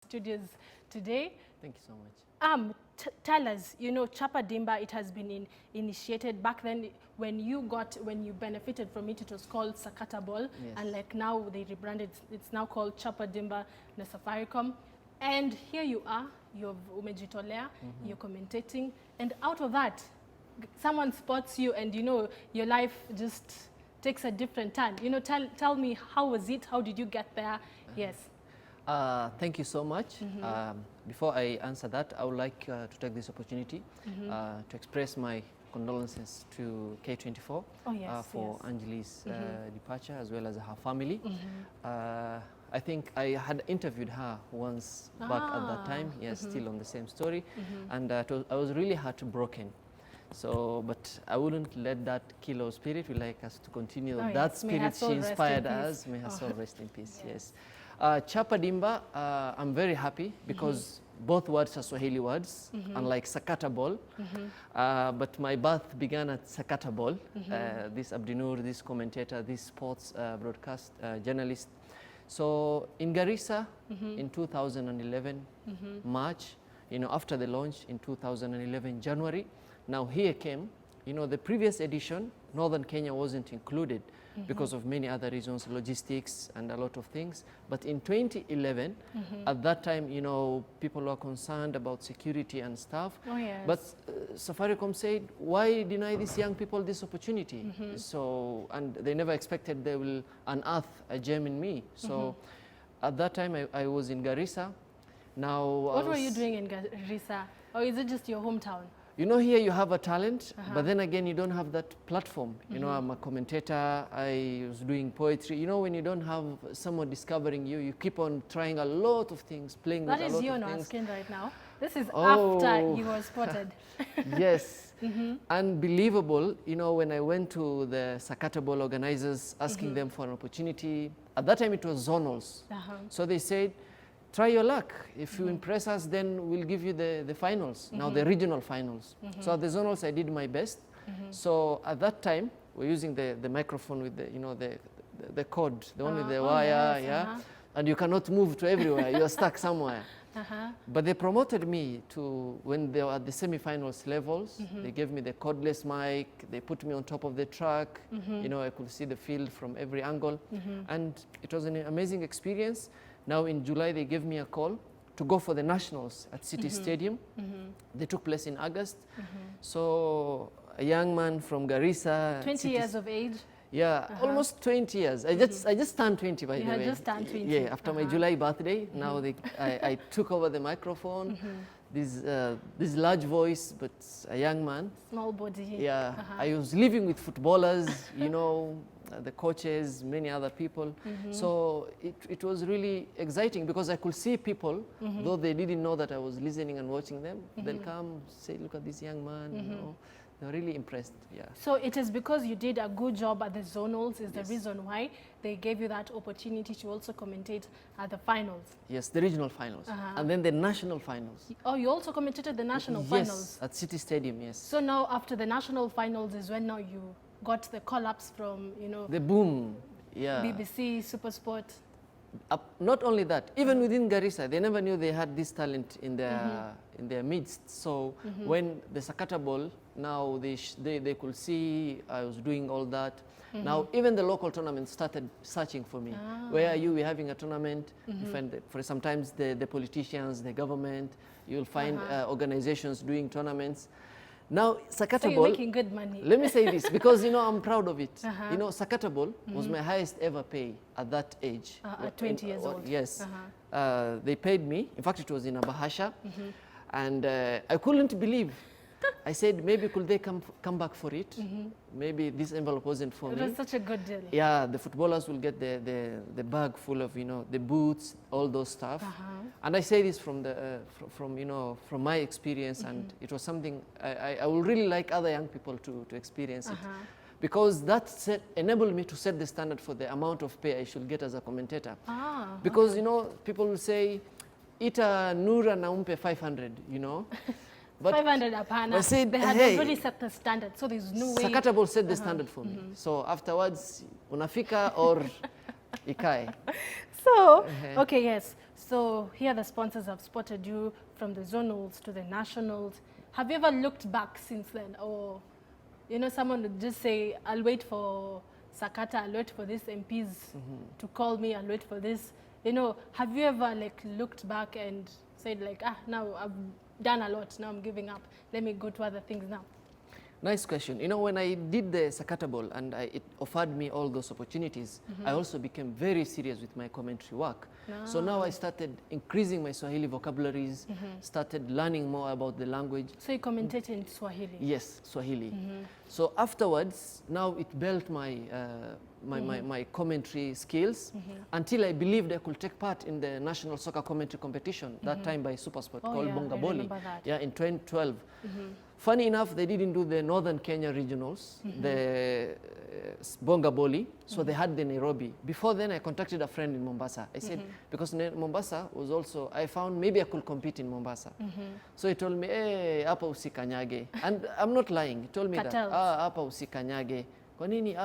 studios today. Thank you so much. Tell us, you know, Chapa Dimba, it has been initiated back then when you benefited from it. It was called Sakata Ball, Yes. and like now they rebranded. It's now called Chapa Dimba na Safaricom. And here you are, you're umejitolea, you're commentating, and out of that, someone spots you, and you know your life just takes a different turn. You know, tell me, how was it? How did you get there? Yes. Thank you so much. Before I answer that, I would like to take this opportunity to express my condolences to K24 Oh, yes, for yes. Anjali's departure, as well as her family. I think I had interviewed her once back at that time, yes, still on the same story, and I was really heartbroken. So, but I wouldn't let that kill our spirit. We like us to continue Oh, that yes. May her spirit soul she rest in inspired peace. us. May her soul rest in peace, yes. Chapa Dimba, I'm very happy because both words are Swahili words, unlike Sakata Ball. But my birth began at Sakata Ball. This Abdinur, this commentator, this sports broadcast journalist. So in Garissa in 2011, March, you know, after the launch in 2011, January, now here came, you know, the previous edition, Northern Kenya wasn't included because of many other reasons, logistics and a lot of things. But in 2011, at that time, you know, people were concerned about security and stuff. Oh, yes. But Safaricom said, why deny these young people this opportunity? So, and they never expected they will unearth a gem in me. So at that time, I was in Garissa. Now, What were you doing in Garissa? Or is it just your hometown? You know, here you have a talent, but then again, you don't have that platform. You know, I'm a commentator, I was doing poetry. You know, when you don't have someone discovering you, you keep on trying a lot of things, playing with a lot of things. That is you on our screen right now. This is Oh. after you were spotted. Yes. Unbelievable. You know, when I went to the Sakata Ball organizers asking them for an opportunity, at that time it was zonals. So they said, try your luck. If you impress us, then we'll give you the finals, now the regional finals. So at the zonals, I did my best. So at that time, we're using the microphone with the, you know, the cord, the one with the wire, yes, and you cannot move to everywhere. You're stuck somewhere. But they promoted me to, when they were at the semi-finals levels, they gave me the cordless mic, they put me on top of the track, you know, I could see the field from every angle, and it was an amazing experience. Now in July, they gave me a call to go for the nationals at City Stadium. They took place in August. So a young man from Garissa. 20 years of age? Yeah, almost 20 years. I just turned 20, by the way. You had just turned 20. Yeah, after my July birthday. Now I took over the microphone. This large voice, but a young man. Small body. Yeah, I was living with footballers, you know, the coaches, many other people. So it was really exciting because I could see people, though they didn't know that I was listening and watching them. They'll come, say, look at this young man, you know. They're really impressed, yeah. So it is because you did a good job at the zonals is the reason why they gave you that opportunity to also commentate at the finals. Yes, the regional finals. And then the national finals. Oh, you also commentated the national finals? Yes, at City Stadium, yes. So now after the national finals is when now you got the call-ups from, you know, the boom, yeah. BBC, Supersport. Not only that, even within Garissa, they never knew they had this talent in their midst. So when the Sakata Ball, now they could see I was doing all that. Now even the local tournament started searching for me. Where are you? We're having a tournament. You find for sometimes the politicians, the government, you'll find organizations doing tournaments. Now, Sakata So Ball, you're making good money. let me say this, because, you know, I'm proud of it. You know, Sakata Ball was my highest ever pay at that age. At 20 years old. Yes. They paid me. In fact, it was in a bahasha. And I couldn't believe. I said, maybe could they come back for it? Maybe this envelope wasn't for me. It was such a good deal. Yeah, the footballers will get the bag full of, you know, the boots, all those stuff. And I say this from you know, from my experience, and it was something I would really like other young people to experience it. Because that enabled me to set the standard for the amount of pay I should get as a commentator. Because, you know, people will say, ita Nura na umpe 500, you know. But 500 apana. Said, they had hey, already set the standard, so there's no way. Sakata Ball set the standard for me. So afterwards, unafika or ikae. So, okay, yes. So here the sponsors have spotted you from the zonals to the nationals. Have you ever looked back since then? Or, you know, someone would just say, I'll wait for Sakata, I'll wait for this MPs to call me, I'll wait for this. You know, have you ever like looked back and said like, now I've done a lot, now I'm giving up. Let me go to other things now. Nice question. You know, when I did the Sakata Ball and it offered me all those opportunities, I also became very serious with my commentary work. So now I started increasing my Swahili vocabularies, started learning more about the language. So you commentate in Swahili? Yes, Swahili. So afterwards, now it built my my commentary skills until I believed I could take part in the National Soccer Commentary Competition, that time by Supersport, called Bonga Boli, in 2012. Funny enough, they didn't do the Northern Kenya regionals, the Bonga Boli, so they had the Nairobi. Before then, I contacted a friend in Mombasa. I said, because Mombasa was also, I found maybe I could compete in Mombasa. So he told me, hey, hapa usikanyage. And I'm not lying. He told me that, hapa usikanyage. Kwa nini?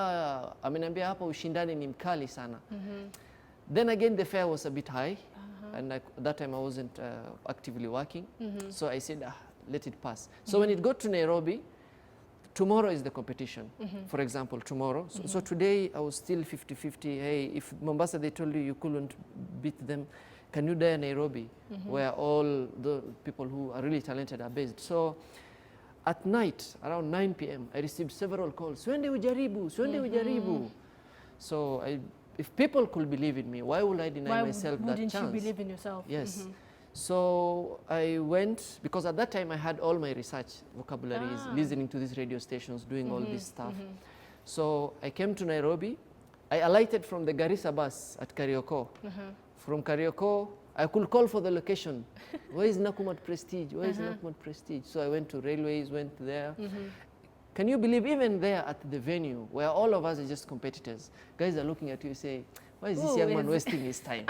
Ameniambia hapa ushindani ni mkali sana. Then again, the fare was a bit high. And that time I wasn't actively working. So I said, let it pass. So when it got to Nairobi, tomorrow is the competition, for example, tomorrow. So today I was still 50-50. Hey, if Mombasa, they told you couldn't beat them, can you dare Nairobi, where all the people who are really talented are based? So at night, around 9 p.m., I received several calls. Swende ujaribu, swende ujaribu. So if people could believe in me, why would I deny myself that chance? Why wouldn't you believe in yourself? Yes. So I went, because at that time I had all my research vocabularies, listening to these radio stations, doing all this stuff. So I came to Nairobi. I alighted from the Garissa bus at Karioko. From Karioko, I could call for the location. Where is Nakumatt Prestige? Where is Nakumatt Prestige? So I went to railways, went there. Can you believe even there at the venue, where all of us are just competitors, guys are looking at you and say, why is this young man wasting his time?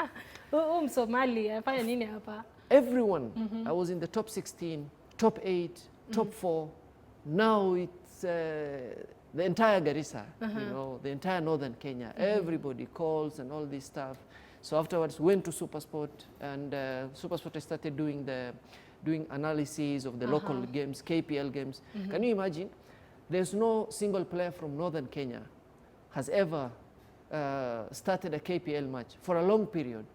Somali, nini hapa? Everyone. I was in the top 16, top 8, top 4. Now it's the entire Garissa, you know, the entire northern Kenya. Everybody calls and all this stuff. So afterwards, went to Supersport, and Supersport I started doing analysis of the local games, KPL games. Can you imagine? There's no single player from northern Kenya has ever started a KPL match for a long period.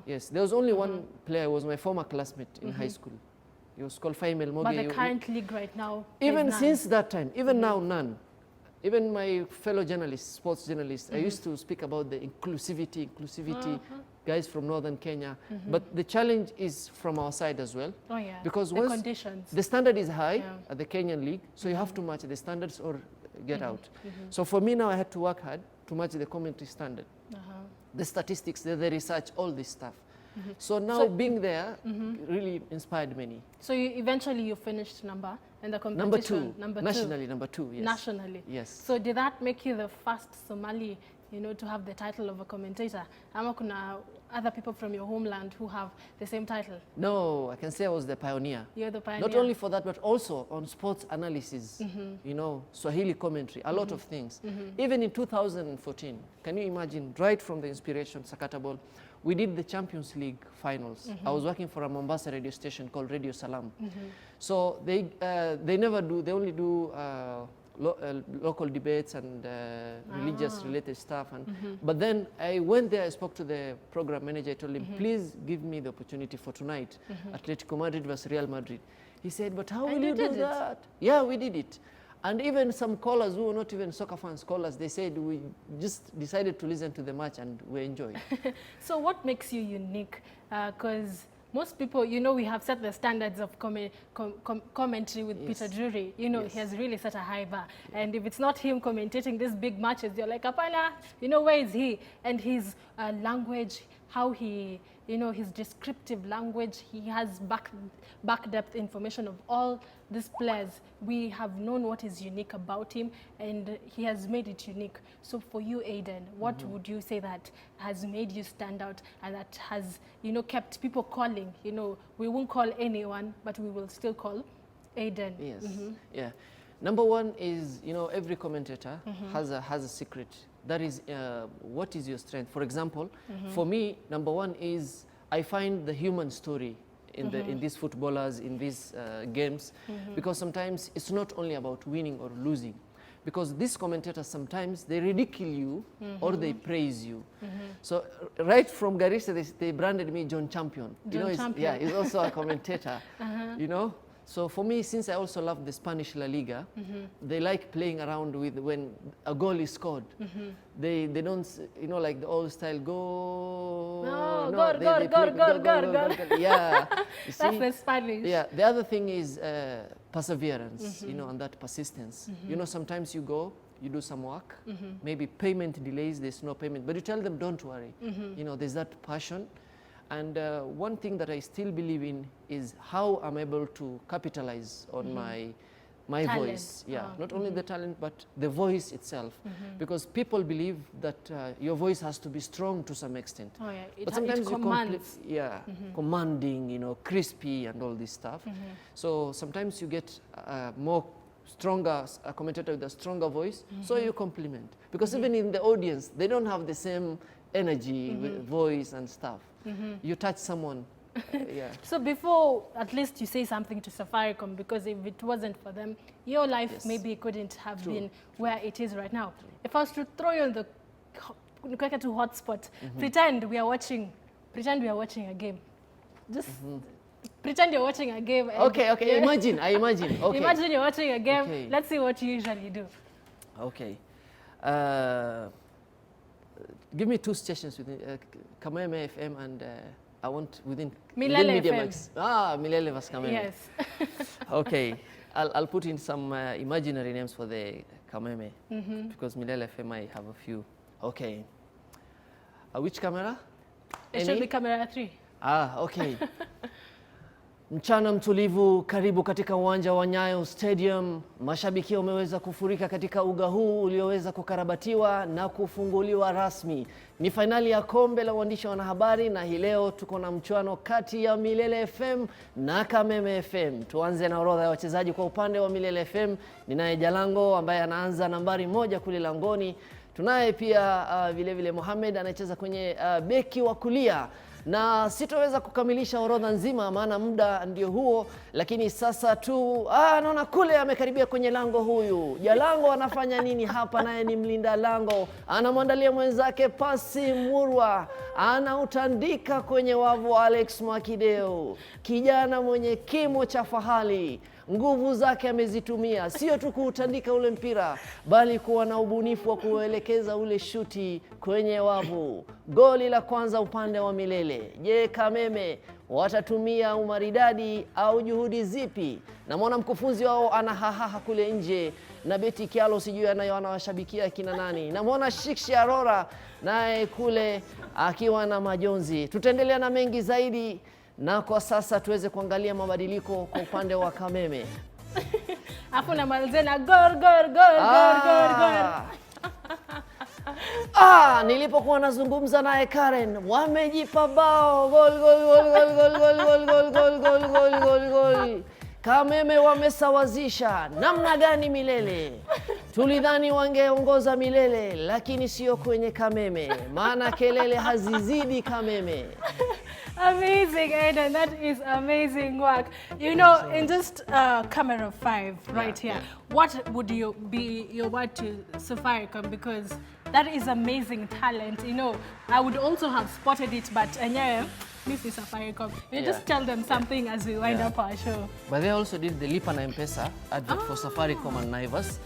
Yes, there was only one player, was my former classmate in high school. He was called Faimel Moge. But the current league right now, even since that time, even now, none. Even my fellow journalists, sports journalists, I used to speak about the inclusivity, guys from northern Kenya. But the challenge is from our side as well. Because the conditions. The standard is high at the Kenyan league, so you have to match the standards or get out. So for me now, I had to work hard to match the commentary standard. The statistics, the research, all this stuff. So now being there really inspired many. So eventually you finished number in the competition? Number two. Nationally, number 2, yes. Nationally? Yes. So did that make you the first Somali, you know, to have the title of a commentator? Ama kuna other people from your homeland who have the same title? No, I can say I was the pioneer. You're the pioneer. Not only for that, but also on sports analysis, you know, Swahili commentary, a lot of things. Even in 2014, can you imagine, right from the inspiration, Sakata Ball, we did the Champions League finals. I was working for a Mombasa radio station called Radio Salam. So they never do, they only do local debates and religious related stuff. And but then I went there, I spoke to the program manager, I told him, please give me the opportunity for tonight, Atletico Madrid versus Real Madrid. He said, but how will you do that? Yeah, we did it. And even some callers who were not even soccer fans, callers, they said we just decided to listen to the match and we enjoyed. So what makes you unique? Because most people, you know, we have set the standards of commentary with Peter Drury. You know, he has really set a high bar. And if it's not him commentating these big matches, you're like, Apana, you know, where is he? And his language, how he, you know, his descriptive language, he has back depth information of all these players. We have known what is unique about him, and he has made it unique. So for you, Aiden, what would you say that has made you stand out and that has, you know, kept people calling? You know, we won't call anyone, but we will still call Aiden. Yes, yeah. Number one is, you know, every commentator has a secret. That is, what is your strength? For example, for me, number one is I find the human story in these footballers, in these games, because sometimes it's not only about winning or losing, because these commentators sometimes they ridicule you or they praise you. So right from Garissa, they branded me John Champion. Champion. He's also a commentator. You know, so for me, since I also love the Spanish La Liga, they like playing around with when a goal is scored. They don't, you know, like the old style goal. No, goal. Yeah, you see? That's the Spanish. Yeah, the other thing is perseverance, you know, and that persistence. You know, sometimes you go, you do some work, maybe payment delays, there's no payment, but you tell them, don't worry. You know, there's that passion. And one thing that I still believe in is how I'm able to capitalize on my voice. Yeah, not only the talent, but the voice itself. Because people believe that your voice has to be strong to some extent. Oh, yeah. But sometimes it commands. Commanding, you know, crispy and all this stuff. So sometimes you get more stronger, a commentator with a stronger voice, so you compliment. Because even in the audience, they don't have the same energy, with voice and stuff. You touch someone. So before, at least you say something to Safaricom, because if it wasn't for them, your life maybe couldn't have been where it is right now. If I was to throw you on the hotspot, pretend we are watching a game. Just pretend you're watching a game. Okay, imagine, I imagine. Okay. Imagine you're watching a game. Okay. Let's see what you usually do. Okay. Give me 2 stations within Kameme FM and I want within Milele Media FM. Max. Milele was Kameme. Yes. Okay, I'll put in some imaginary names for the Kameme because Milele FM I have a few. Okay. Which camera? It should be camera 3. Okay. Mchana mtulivu, karibu katika uwanja wa Nyayo Stadium. Mashabiki wameweza kufurika katika uga huu ulioweza kukarabatiwa na kufunguliwa rasmi. Ni fainali ya kombe la uandishi wa wanahabari na hii leo tuko na mchuano kati ya Milele FM na Kameme FM. Tuanze na orodha ya wachezaji kwa upande wa Milele FM. Ninaye Jalango ambaye anaanza nambari 1 kule langoni. Tunaye pia vile vile Mohamed anayecheza kwenye beki wa kulia. Na sitoweza kukamilisha orodha nzima maana muda ndio huo, lakini sasa tu naona kule amekaribia kwenye lango huyu. Jalango anafanya nini hapa? Naye ni mlinda lango, anamwandalia mwenzake pasi murwa, anautandika kwenye wavu Alex Mwakideu, kijana mwenye kimo cha fahali. Nguvu zake amezitumia, sio tu kuutandika ule mpira, bali kuwa na ubunifu wa kuelekeza ule shuti kwenye wavu. Goli la kwanza upande wa Milele. Je, Kameme watatumia umaridadi au juhudi zipi? Na mwana mkufunzi wao anahahaha kule nje, na Beti Kialo sijui anawashabikia kina nani. Na mwana Shikshi Arora naye kule akiwa na majonzi. Tutaendelea na mengi zaidi. Na kwa sasa tuweze kuangalia mabadiliko kwa upande wa Kameme. Afu na malizena gol. Nilipokuwa nazungumza naye Karen, wamejipa bao gol. Kameme wamesawazisha. Namna gani Milele? Tulidhani wangeongoza Milele, lakini sio kwenye Kameme, maana kelele hazizidi Kameme. Amazing, Aiden. That is amazing work. You know, in just camera 5 right here, what would be your word to Safaricom? Because that is amazing talent. You know, I would also have spotted it, but this is Safaricom. You just tell them something as we wind up our show. But they also did the Lipa na M-Pesa advert for Safaricom and Naivas.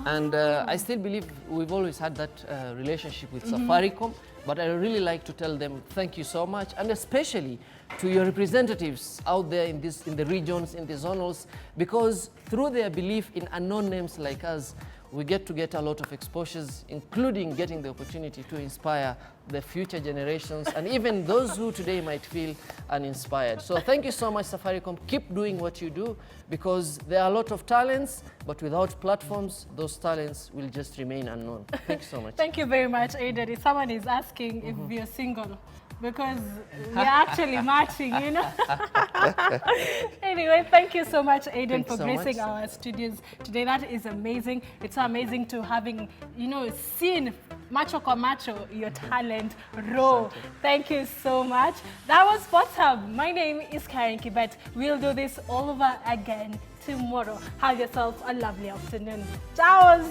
And I still believe we've always had that relationship with Safaricom. But I really like to tell them thank you so much, and especially to your representatives out there in the regions, in the zonals, because through their belief in unknown names like us, we get a lot of exposures, including getting the opportunity to inspire the future generations and even those who today might feel uninspired. So thank you so much, Safaricom. Keep doing what you do, because there are a lot of talents, but without platforms, those talents will just remain unknown. Thank you so much. Thank you very much, Aiden. If someone is asking if you're single, because we're actually matching, you know. Anyway, thank you so much, Aiden, for gracing our studios today. That is amazing. It's so amazing to having, you know, seen macho kwa macho, your talent raw. Thank you so much. That was Sports Hub. My name is Karen Kibet. We'll do this all over again tomorrow. Have yourself a lovely afternoon. Ciao.